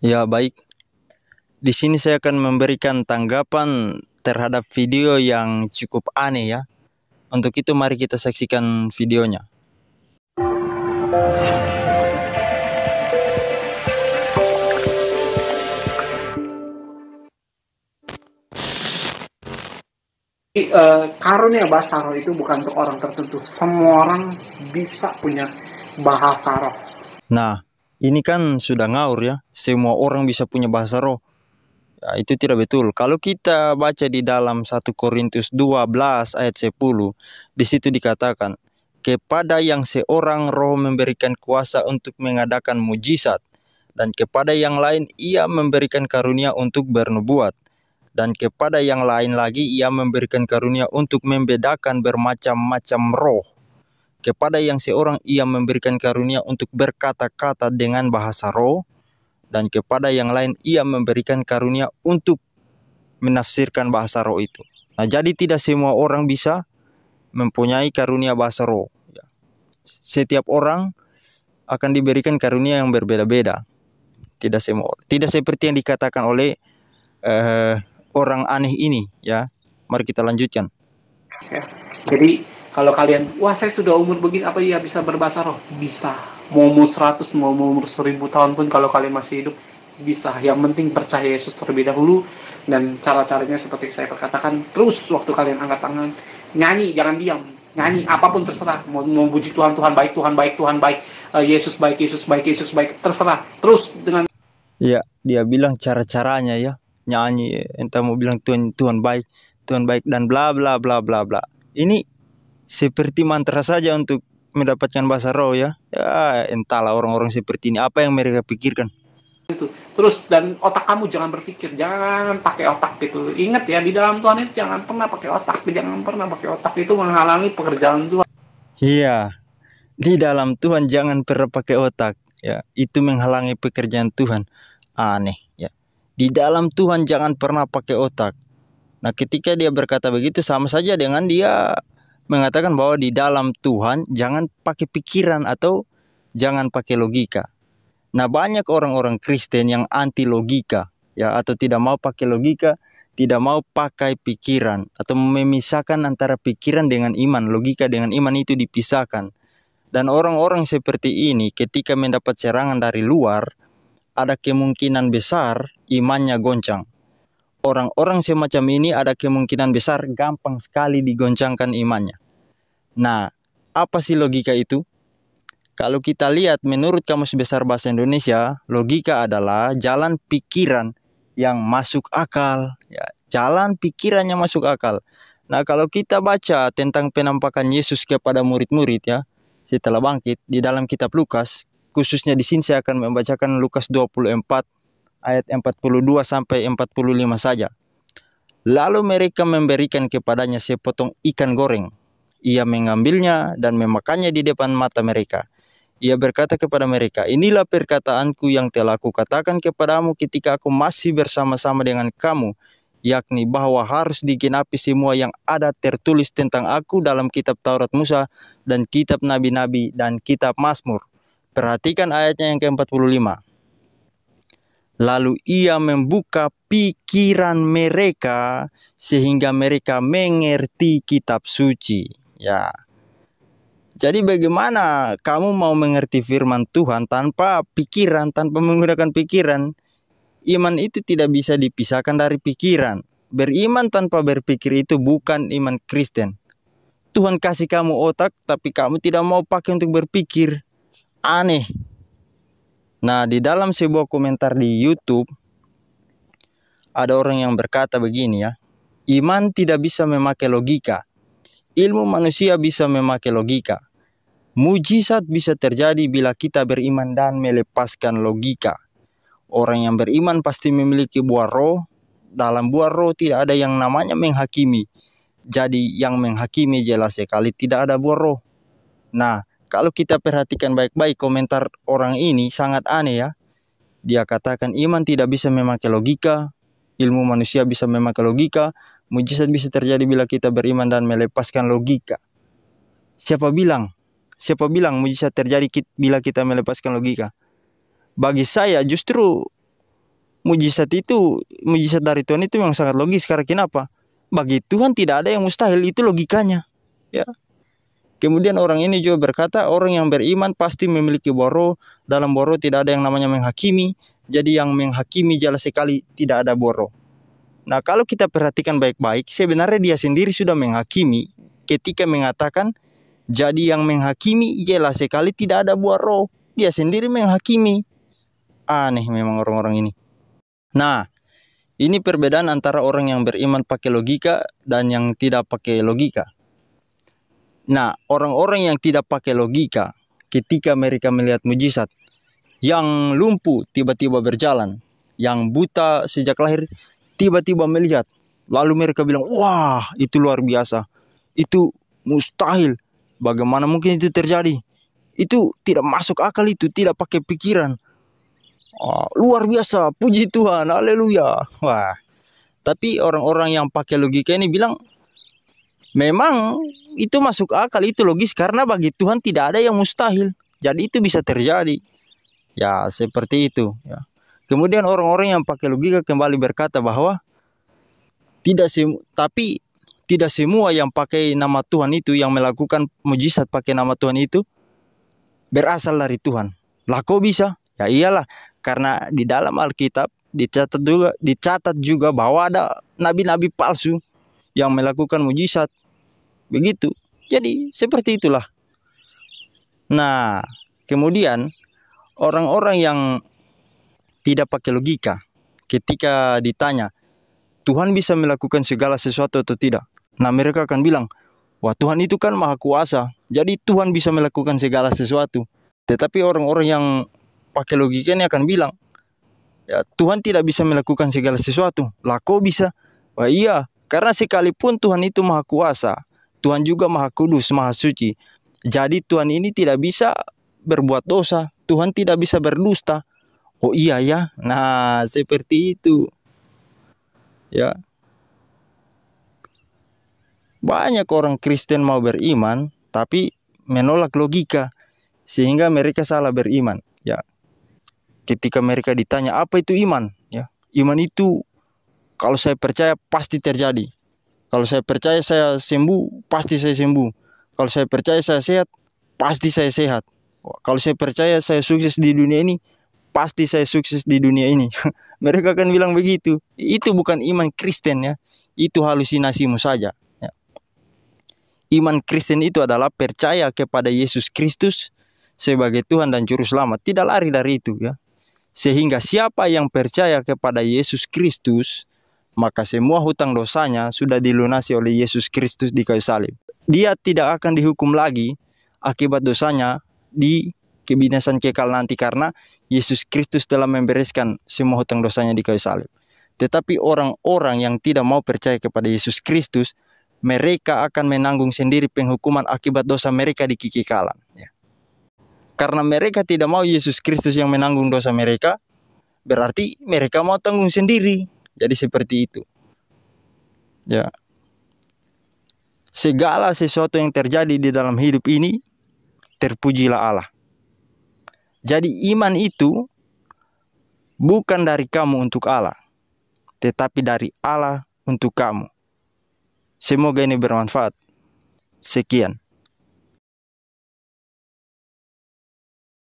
Ya, baik. Di sini saya akan memberikan tanggapan terhadap video yang cukup aneh ya. Untuk itu mari kita saksikan videonya. Karunia bahasa roh itu bukan untuk orang tertentu. Semua orang bisa punya bahasa roh. Nah, ini kan sudah ngaur ya. Semua orang bisa punya bahasa roh. Ya, itu tidak betul. Kalau kita baca di dalam 1 Korintus 12 ayat 10, di situ dikatakan, kepada yang seorang roh memberikan kuasa untuk mengadakan mujizat, dan kepada yang lain ia memberikan karunia untuk bernubuat, dan kepada yang lain lagi ia memberikan karunia untuk membedakan bermacam-macam roh. Kepada yang seorang ia memberikan karunia untuk berkata-kata dengan bahasa roh, dan kepada yang lain ia memberikan karunia untuk menafsirkan bahasa roh itu. Nah, jadi tidak semua orang bisa mempunyai karunia bahasa roh. Setiap orang akan diberikan karunia yang berbeda-beda. Tidak semua. Tidak seperti yang dikatakan oleh orang aneh ini ya. Mari kita lanjutkan. Ya. Jadi kalau kalian, wah saya sudah umur begini, apa ya bisa berbahasa roh? Bisa. Mau umur 100, mau umur 1000 tahun pun kalau kalian masih hidup, bisa. Yang penting percaya Yesus terlebih dahulu. Dan cara-caranya seperti saya perkatakan, terus waktu kalian angkat tangan, nyanyi, jangan diam. Nyanyi, apapun terserah. Mau puji Tuhan, Tuhan baik, Tuhan baik, Tuhan baik. Yesus baik, Yesus baik, Yesus baik. Terserah. Terus dengan... Ya, dia bilang cara-caranya ya. Nyanyi, entah mau bilang Tuhan baik, Tuhan baik, dan bla bla bla bla bla. Ini seperti mantra saja untuk mendapatkan bahasa roh ya. Ya, entahlah orang-orang seperti ini apa yang mereka pikirkan. Itu. Terus dan otak kamu jangan berpikir, jangan pakai otak gitu. Ingat ya, di dalam Tuhan itu jangan pernah pakai otak, jangan pernah pakai otak, itu menghalangi pekerjaan Tuhan. Iya, di dalam Tuhan jangan pernah pakai otak ya. Itu menghalangi pekerjaan Tuhan. Aneh ya. Di dalam Tuhan jangan pernah pakai otak. Nah, ketika dia berkata begitu sama saja dengan dia mengatakan bahwa di dalam Tuhan jangan pakai pikiran atau jangan pakai logika. Nah, banyak orang-orang Kristen yang anti logika ya, atau tidak mau pakai logika, tidak mau pakai pikiran, atau memisahkan antara pikiran dengan iman, logika dengan iman itu dipisahkan. Dan orang-orang seperti ini ketika mendapat serangan dari luar, ada kemungkinan besar imannya goncang. Orang-orang semacam ini ada kemungkinan besar gampang sekali digoncangkan imannya. Nah, apa sih logika itu? Kalau kita lihat menurut Kamus Besar Bahasa Indonesia, logika adalah jalan pikiran yang masuk akal. Ya, jalan pikiran yang masuk akal. Nah, kalau kita baca tentang penampakan Yesus kepada murid-murid ya, setelah bangkit di dalam kitab Lukas, khususnya di sini saya akan membacakan Lukas 24 ayat 42 sampai 45 saja. Lalu mereka memberikan kepadanya sepotong ikan goreng. Ia mengambilnya dan memakannya di depan mata mereka. Ia berkata kepada mereka, inilah perkataanku yang telah kukatakan kepadamu ketika aku masih bersama-sama dengan kamu, yakni bahwa harus digenapi semua yang ada tertulis tentang aku dalam kitab Taurat Musa dan kitab Nabi-Nabi dan kitab Mazmur. Perhatikan ayatnya yang ke-45. Lalu ia membuka pikiran mereka sehingga mereka mengerti kitab suci. Ya. Jadi bagaimana kamu mau mengerti firman Tuhan tanpa pikiran, tanpa menggunakan pikiran? Iman itu tidak bisa dipisahkan dari pikiran. Beriman tanpa berpikir itu bukan iman Kristen. Tuhan kasih kamu otak, tapi kamu tidak mau pakai untuk berpikir. Aneh. Nah, di dalam sebuah komentar di YouTube, ada orang yang berkata begini ya, iman tidak bisa memakai logika. Ilmu manusia bisa memakai logika. Mujizat bisa terjadi bila kita beriman dan melepaskan logika. Orang yang beriman pasti memiliki buah roh. Dalam buah roh tidak ada yang namanya menghakimi. Jadi yang menghakimi jelas sekali tidak ada buah roh. Nah, kalau kita perhatikan baik-baik komentar orang ini sangat aneh ya. Dia katakan iman tidak bisa memakai logika. Ilmu manusia bisa memakai logika. Mujizat bisa terjadi bila kita beriman dan melepaskan logika. Siapa bilang? Siapa bilang mujizat terjadi bila kita melepaskan logika? Bagi saya justru mujizat dari Tuhan itu yang sangat logis. Karena kenapa? Bagi Tuhan tidak ada yang mustahil, itu logikanya. Ya. Kemudian orang ini juga berkata, orang yang beriman pasti memiliki boro. Dalam boro tidak ada yang namanya menghakimi. Jadi yang menghakimi jelas sekali tidak ada boro. Nah, kalau kita perhatikan baik-baik, sebenarnya dia sendiri sudah menghakimi ketika mengatakan, jadi yang menghakimi jelas sekali tidak ada boro. Dia sendiri menghakimi. Aneh memang orang-orang ini. Nah, ini perbedaan antara orang yang beriman pakai logika dan yang tidak pakai logika. Nah, orang-orang yang tidak pakai logika, ketika mereka melihat mujizat, yang lumpuh tiba-tiba berjalan, yang buta sejak lahir tiba-tiba melihat, lalu mereka bilang, wah itu luar biasa, itu mustahil, bagaimana mungkin itu terjadi, itu tidak masuk akal, itu tidak pakai pikiran. Luar biasa, puji Tuhan, haleluya. Wah, tapi orang-orang yang pakai logika ini bilang, memang itu masuk akal, itu logis, karena bagi Tuhan tidak ada yang mustahil, jadi itu bisa terjadi. Ya, seperti itu. Ya. Kemudian orang-orang yang pakai logika kembali berkata bahwa tidak semua yang pakai nama Tuhan itu, yang melakukan mujizat pakai nama Tuhan itu berasal dari Tuhan. Lah kok bisa? Ya iyalah, karena di dalam Alkitab dicatat juga bahwa ada nabi-nabi palsu yang melakukan mujizat. Begitu. Jadi seperti itulah. Nah, kemudian orang-orang yang tidak pakai logika, ketika ditanya, Tuhan bisa melakukan segala sesuatu atau tidak? Nah, mereka akan bilang, wah Tuhan itu kan maha kuasa, jadi Tuhan bisa melakukan segala sesuatu. Tetapi orang-orang yang pakai logika ini akan bilang, ya Tuhan tidak bisa melakukan segala sesuatu. Lah kok bisa? Wah iya, karena sekalipun Tuhan itu maha kuasa, Tuhan juga maha kudus, maha suci. Jadi Tuhan ini tidak bisa berbuat dosa, Tuhan tidak bisa berdusta. Oh iya ya, nah seperti itu. Ya, banyak orang Kristen mau beriman, tapi menolak logika, sehingga mereka salah beriman. Ya, ketika mereka ditanya apa itu iman, ya iman itu kalau saya percaya pasti terjadi. Kalau saya percaya saya sembuh, pasti saya sembuh. Kalau saya percaya saya sehat, pasti saya sehat. Kalau saya percaya saya sukses di dunia ini, pasti saya sukses di dunia ini. Mereka akan bilang begitu. Itu bukan iman Kristen ya. Itu halusinasimu saja. Ya. Iman Kristen itu adalah percaya kepada Yesus Kristus sebagai Tuhan dan Juru Selamat. Tidak lari dari itu ya. Sehingga siapa yang percaya kepada Yesus Kristus, maka semua hutang dosanya sudah dilunasi oleh Yesus Kristus di kayu salib. Dia tidak akan dihukum lagi akibat dosanya di kebinasan kekal nanti, karena Yesus Kristus telah membereskan semua hutang dosanya di kayu salib. Tetapi orang-orang yang tidak mau percaya kepada Yesus Kristus, mereka akan menanggung sendiri penghukuman akibat dosa mereka di kekekalan. Ya. Karena mereka tidak mau Yesus Kristus yang menanggung dosa mereka, berarti mereka mau tanggung sendiri. Jadi seperti itu. Ya. Segala sesuatu yang terjadi di dalam hidup ini, terpujilah Allah. Jadi iman itu bukan dari kamu untuk Allah, tetapi dari Allah untuk kamu. Semoga ini bermanfaat. Sekian.